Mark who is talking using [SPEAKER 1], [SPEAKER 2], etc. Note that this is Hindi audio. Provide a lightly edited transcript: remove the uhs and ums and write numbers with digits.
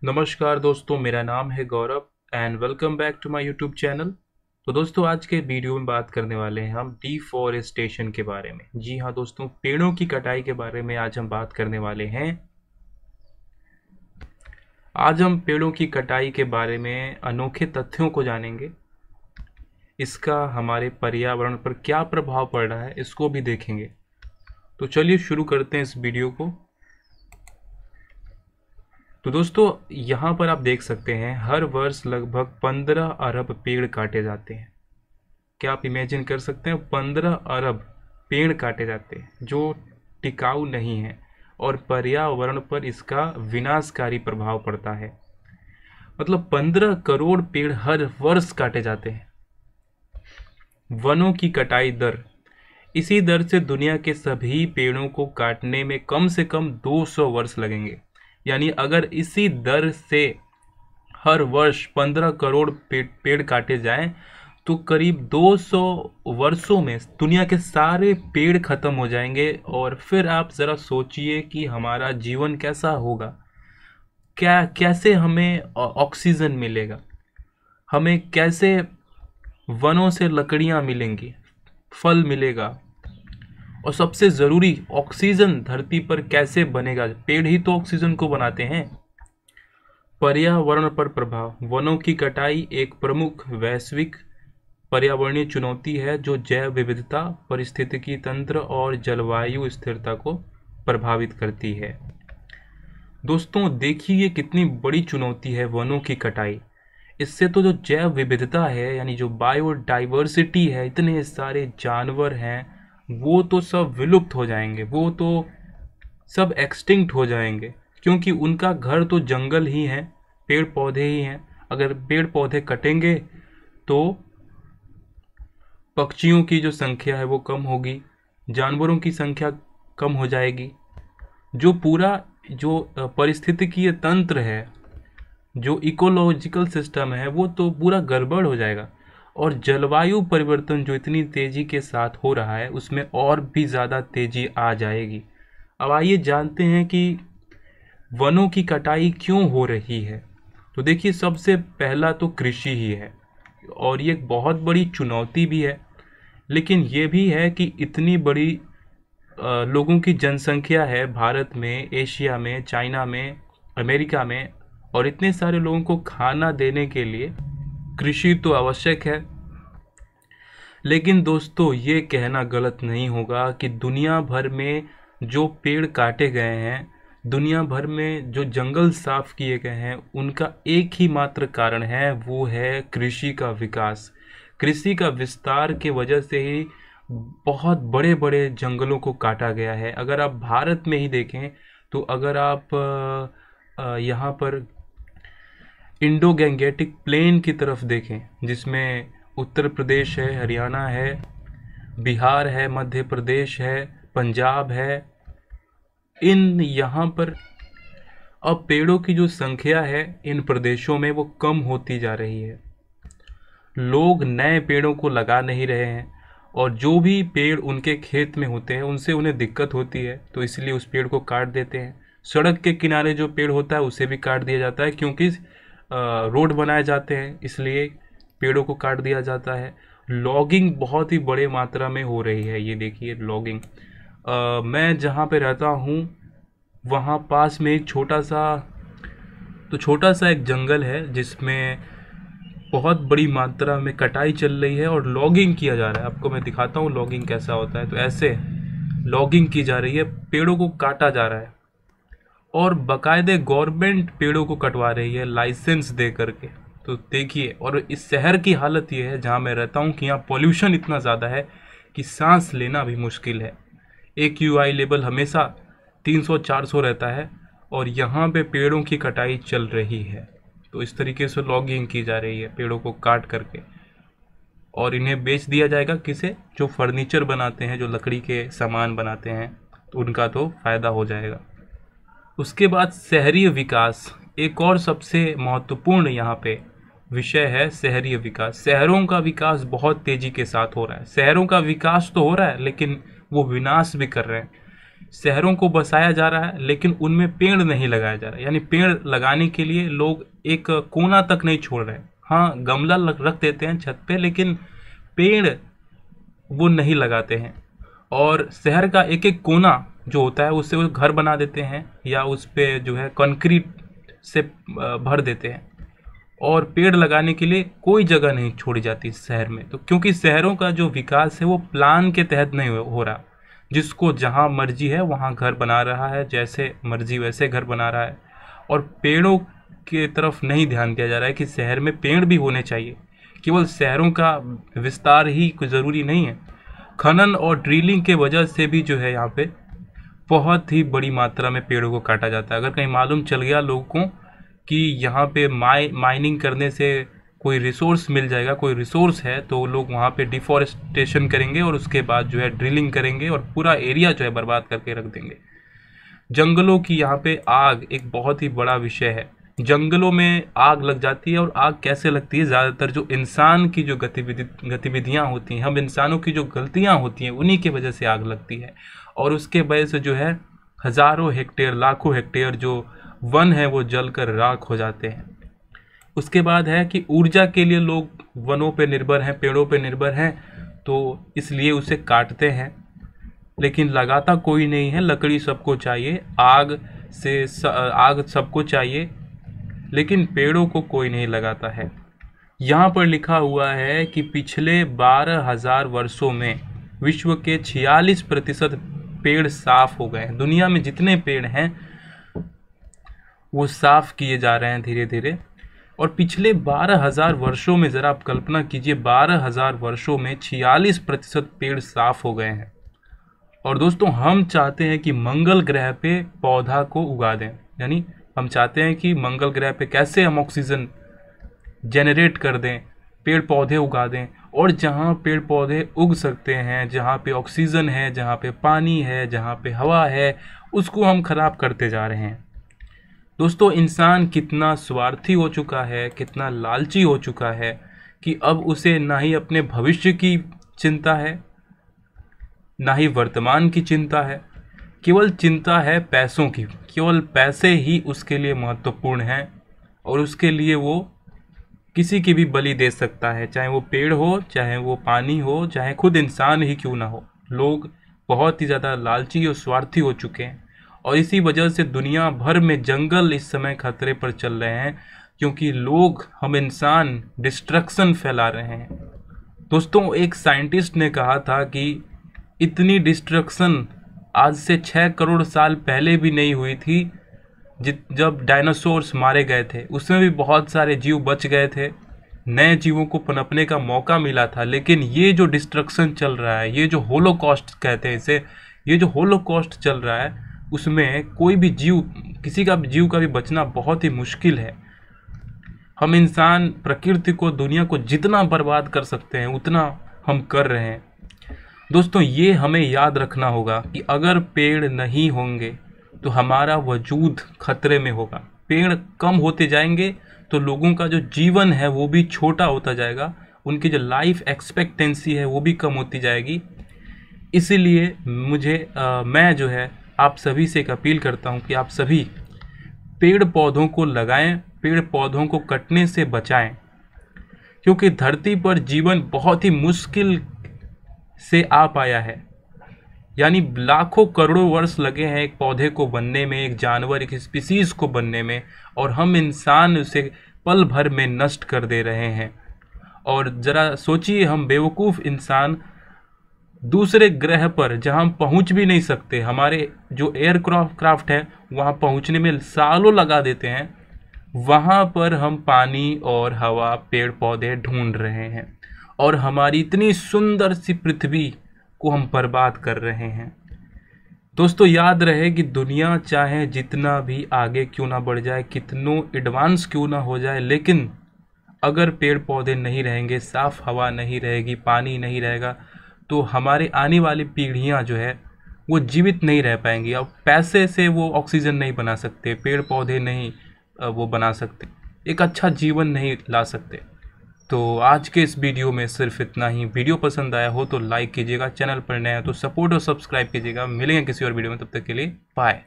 [SPEAKER 1] नमस्कार दोस्तों, मेरा नाम है Gaurav and welcome back to my YouTube channel. तो दोस्तों, आज के वीडियो में बात करने वाले हैं हम डिफॉरेस्टेशन के बारे में। जी हाँ दोस्तों, पेड़ों की कटाई के बारे में आज हम बात करने वाले हैं। आज हम पेड़ों की कटाई के बारे में अनोखे तथ्यों को जानेंगे। इसका हमारे पर्यावरण पर क्या प्रभाव पड़ रहा है इसको भी देखेंगे। तो चलिए शुरू करते हैं इस वीडियो को। तो दोस्तों, यहाँ पर आप देख सकते हैं हर वर्ष लगभग 15 अरब पेड़ काटे जाते हैं। क्या आप इमेजिन कर सकते हैं? 15 अरब पेड़ काटे जाते हैं जो टिकाऊ नहीं है और पर्यावरण पर इसका विनाशकारी प्रभाव पड़ता है। मतलब 15 करोड़ पेड़ हर वर्ष काटे जाते हैं। वनों की कटाई दर, इसी दर से दुनिया के सभी पेड़ों को काटने में कम से कम 200 वर्ष लगेंगे। यानी अगर इसी दर से हर वर्ष 15 करोड़ पेड़ काटे जाएं तो करीब 200 वर्षों में दुनिया के सारे पेड़ खत्म हो जाएंगे। और फिर आप ज़रा सोचिए कि हमारा जीवन कैसा होगा, कैसे हमें ऑक्सीजन मिलेगा, हमें कैसे वनों से लकड़ियाँ मिलेंगी, फल मिलेगा, और सबसे ज़रूरी ऑक्सीजन धरती पर कैसे बनेगा? पेड़ ही तो ऑक्सीजन को बनाते हैं। पर्यावरण पर प्रभाव, वनों की कटाई एक प्रमुख वैश्विक पर्यावरणीय चुनौती है जो जैव विविधता, पारिस्थितिकी तंत्र और जलवायु स्थिरता को प्रभावित करती है। दोस्तों देखिए, ये कितनी बड़ी चुनौती है वनों की कटाई। इससे तो जो जैव विविधता है, यानी जो बायोडाइवर्सिटी है, इतने सारे जानवर हैं, वो तो सब विलुप्त हो जाएंगे, वो तो सब एक्सटिंक्ट हो जाएंगे, क्योंकि उनका घर तो जंगल ही है, पेड़ पौधे ही हैं। अगर पेड़ पौधे कटेंगे तो पक्षियों की जो संख्या है वो कम होगी, जानवरों की संख्या कम हो जाएगी, जो पूरा जो पारिस्थितिकीय तंत्र है, जो इकोलॉजिकल सिस्टम है, वो तो पूरा गड़बड़ हो जाएगा। और जलवायु परिवर्तन जो इतनी तेजी के साथ हो रहा है उसमें और भी ज़्यादा तेजी आ जाएगी। अब आइए जानते हैं कि वनों की कटाई क्यों हो रही है। तो देखिए, सबसे पहला तो कृषि ही है, और ये एक बहुत बड़ी चुनौती भी है। लेकिन ये भी है कि इतनी बड़ी लोगों की जनसंख्या है भारत में, एशिया में, चाइना में, अमेरिका में, और इतने सारे लोगों को खाना देने के लिए कृषि तो आवश्यक है। लेकिन दोस्तों, ये कहना गलत नहीं होगा कि दुनिया भर में जो पेड़ काटे गए हैं, दुनिया भर में जो जंगल साफ किए गए हैं, उनका एक ही मात्र कारण है, वो है कृषि का विकास। कृषि का विस्तार की वजह से ही बहुत बड़े बड़े जंगलों को काटा गया है। अगर आप भारत में ही देखें तो अगर आप यहाँ पर इंडो गैंगेटिक प्लेन की तरफ देखें, जिसमें उत्तर प्रदेश है, हरियाणा है, बिहार है, मध्य प्रदेश है, पंजाब है, इन यहाँ पर अब पेड़ों की जो संख्या है इन प्रदेशों में वो कम होती जा रही है। लोग नए पेड़ों को लगा नहीं रहे हैं, और जो भी पेड़ उनके खेत में होते हैं उनसे उन्हें दिक्कत होती है, तो इसलिए उस पेड़ को काट देते हैं। सड़क के किनारे जो पेड़ होता है उसे भी काट दिया जाता है, क्योंकि रोड बनाए जाते हैं, इसलिए पेड़ों को काट दिया जाता है। लॉगिंग बहुत ही बड़े मात्रा में हो रही है। ये देखिए लॉगिंग, मैं जहाँ पे रहता हूँ वहाँ पास में एक छोटा सा एक जंगल है जिसमें बहुत बड़ी मात्रा में कटाई चल रही है और लॉगिंग किया जा रहा है। आपको मैं दिखाता हूँ लॉगिंग कैसा होता है। तो ऐसे लॉगिंग की जा रही है, पेड़ों को काटा जा रहा है, और बाकायदे गवर्नमेंट पेड़ों को कटवा रही है लाइसेंस दे करके। तो देखिए, और इस शहर की हालत ये है जहाँ मैं रहता हूँ कि यहाँ पॉल्यूशन इतना ज़्यादा है कि सांस लेना भी मुश्किल है। AQI लेवल हमेशा 300-400 रहता है, और यहाँ पे पेड़ों की कटाई चल रही है। तो इस तरीके से लॉगिंग की जा रही है पेड़ों को काट करके, और इन्हें बेच दिया जाएगा किसे? जो फर्नीचर बनाते हैं, जो लकड़ी के सामान बनाते हैं, तो उनका तो फायदा हो जाएगा। उसके बाद शहरी विकास, एक और सबसे महत्वपूर्ण यहाँ पे विषय है शहरी विकास। शहरों का विकास बहुत तेजी के साथ हो रहा है। शहरों का विकास तो हो रहा है, लेकिन वो विनाश भी कर रहे हैं। शहरों को बसाया जा रहा है लेकिन उनमें पेड़ नहीं लगाया जा रहा है। यानी पेड़ लगाने के लिए लोग एक कोना तक नहीं छोड़ रहे। हाँ, गमला रख देते हैं छत पे, लेकिन पेड़ वो नहीं लगाते हैं। और शहर का एक एक कोना जो होता है उससे वो घर बना देते हैं या उस पे जो है कंक्रीट से भर देते हैं, और पेड़ लगाने के लिए कोई जगह नहीं छोड़ी जाती शहर में। तो क्योंकि शहरों का जो विकास है वो प्लान के तहत नहीं हो रहा, जिसको जहाँ मर्जी है वहाँ घर बना रहा है, जैसे मर्जी वैसे घर बना रहा है, और पेड़ों की तरफ नहीं ध्यान दिया जा रहा है कि शहर में पेड़ भी होने चाहिए। केवल शहरों का विस्तार ही कुछ ज़रूरी नहीं है, खनन और ड्रिलिंग के वजह से भी जो है यहाँ पे बहुत ही बड़ी मात्रा में पेड़ों को काटा जाता है। अगर कहीं मालूम चल गया लोगों को कि यहाँ पे माइनिंग करने से कोई रिसोर्स मिल जाएगा, कोई रिसोर्स है, तो लोग वहाँ पे डिफॉरेस्टेशन करेंगे और उसके बाद जो है ड्रिलिंग करेंगे और पूरा एरिया जो है बर्बाद करके रख देंगे। जंगलों की यहाँ पे आग एक बहुत ही बड़ा विषय है। जंगलों में आग लग जाती है, और आग कैसे लगती है? ज़्यादातर जो इंसान की जो गतिविधियाँ होती हैं, हम इंसानों की जो गलतियाँ होती हैं, उन्हीं की वजह से आग लगती है, और उसके वजह से जो है हज़ारों हेक्टेयर लाखों हेक्टेयर जो वन है वो जलकर राख हो जाते हैं। उसके बाद है कि ऊर्जा के लिए लोग वनों पे निर्भर हैं, पेड़ों पे निर्भर हैं, तो इसलिए उसे काटते हैं, लेकिन लगाता कोई नहीं है। लकड़ी सबको चाहिए, आग सबको चाहिए, लेकिन पेड़ों को कोई नहीं लगाता है। यहाँ पर लिखा हुआ है कि पिछले 12,000 वर्षों में विश्व के 46% पेड़ साफ हो गए हैं। दुनिया में जितने पेड़ हैं वो साफ किए जा रहे हैं धीरे धीरे, और पिछले 12,000 वर्षों में ज़रा आप कल्पना कीजिए, 12,000 वर्षों में 46% पेड़ साफ हो गए हैं। और दोस्तों, हम चाहते हैं कि मंगल ग्रह पे पौधा को उगा दें, यानी हम चाहते हैं कि मंगल ग्रह पे कैसे हम ऑक्सीजन जनरेट कर दें, पेड़ पौधे उगा दें, और जहाँ पेड़ पौधे उग सकते हैं, जहाँ पे ऑक्सीजन है, जहाँ पे पानी है, जहाँ पे हवा है, उसको हम खराब करते जा रहे हैं। दोस्तों, इंसान कितना स्वार्थी हो चुका है, कितना लालची हो चुका है कि अब उसे ना ही अपने भविष्य की चिंता है, ना ही वर्तमान की चिंता है, केवल चिंता है पैसों की। केवल पैसे ही उसके लिए महत्वपूर्ण हैं, और उसके लिए वो किसी की भी बलि दे सकता है, चाहे वो पेड़ हो, चाहे वो पानी हो, चाहे खुद इंसान ही क्यों ना हो। लोग बहुत ही ज़्यादा लालची और स्वार्थी हो चुके हैं, और इसी वजह से दुनिया भर में जंगल इस समय खतरे पर चल रहे हैं, क्योंकि लोग, हम इंसान डिस्ट्रक्शन फैला रहे हैं। दोस्तों, एक साइंटिस्ट ने कहा था कि इतनी डिस्ट्रक्शन आज से 6 करोड़ साल पहले भी नहीं हुई थी, जब डायनासोर्स मारे गए थे। उसमें भी बहुत सारे जीव बच गए थे, नए जीवों को पनपने का मौका मिला था। लेकिन ये जो डिस्ट्रक्शन चल रहा है, ये जो होलोकॉस्ट कहते हैं इसे, ये जो होलोकॉस्ट चल रहा है, उसमें कोई भी जीव, किसी का भी जीव का भी बचना बहुत ही मुश्किल है। हम इंसान प्रकृति को, दुनिया को जितना बर्बाद कर सकते हैं उतना हम कर रहे हैं। दोस्तों, ये हमें याद रखना होगा कि अगर पेड़ नहीं होंगे तो हमारा वजूद खतरे में होगा। पेड़ कम होते जाएंगे तो लोगों का जो जीवन है वो भी छोटा होता जाएगा, उनकी जो लाइफ एक्सपेक्टेंसी है वो भी कम होती जाएगी। इसीलिए मैं जो है आप सभी से एक अपील करता हूँ कि आप सभी पेड़ पौधों को लगाएं, पेड़ पौधों को कटने से बचाएं, क्योंकि धरती पर जीवन बहुत ही मुश्किल से आ पाया है। यानी लाखों करोड़ों वर्ष लगे हैं एक पौधे को बनने में, एक जानवर, एक स्पीसीज को बनने में, और हम इंसान उसे पल भर में नष्ट कर दे रहे हैं। और ज़रा सोचिए, हम बेवकूफ़ इंसान दूसरे ग्रह पर जहां हम पहुंच भी नहीं सकते, हमारे जो एयरक्राफ्ट है वहां पहुंचने में सालों लगा देते हैं, वहां पर हम पानी और हवा, पेड़ पौधे ढूंढ रहे हैं, और हमारी इतनी सुंदर सी पृथ्वी को हम बर्बाद कर रहे हैं। दोस्तों, याद रहे कि दुनिया चाहे जितना भी आगे क्यों ना बढ़ जाए, कितनों एडवांस क्यों ना हो जाए, लेकिन अगर पेड़ पौधे नहीं रहेंगे, साफ हवा नहीं रहेगी, पानी नहीं रहेगा, तो हमारे आने वाली पीढ़ियां जो है वो जीवित नहीं रह पाएंगी। अब पैसे से वो ऑक्सीजन नहीं बना सकते, पेड़ पौधे नहीं वो बना सकते, एक अच्छा जीवन नहीं ला सकते। तो आज के इस वीडियो में सिर्फ इतना ही। वीडियो पसंद आया हो तो लाइक कीजिएगा, चैनल पर नया तो सपोर्ट और सब्सक्राइब कीजिएगा। मिलेंगे किसी और वीडियो में, तब तक के लिए बाय।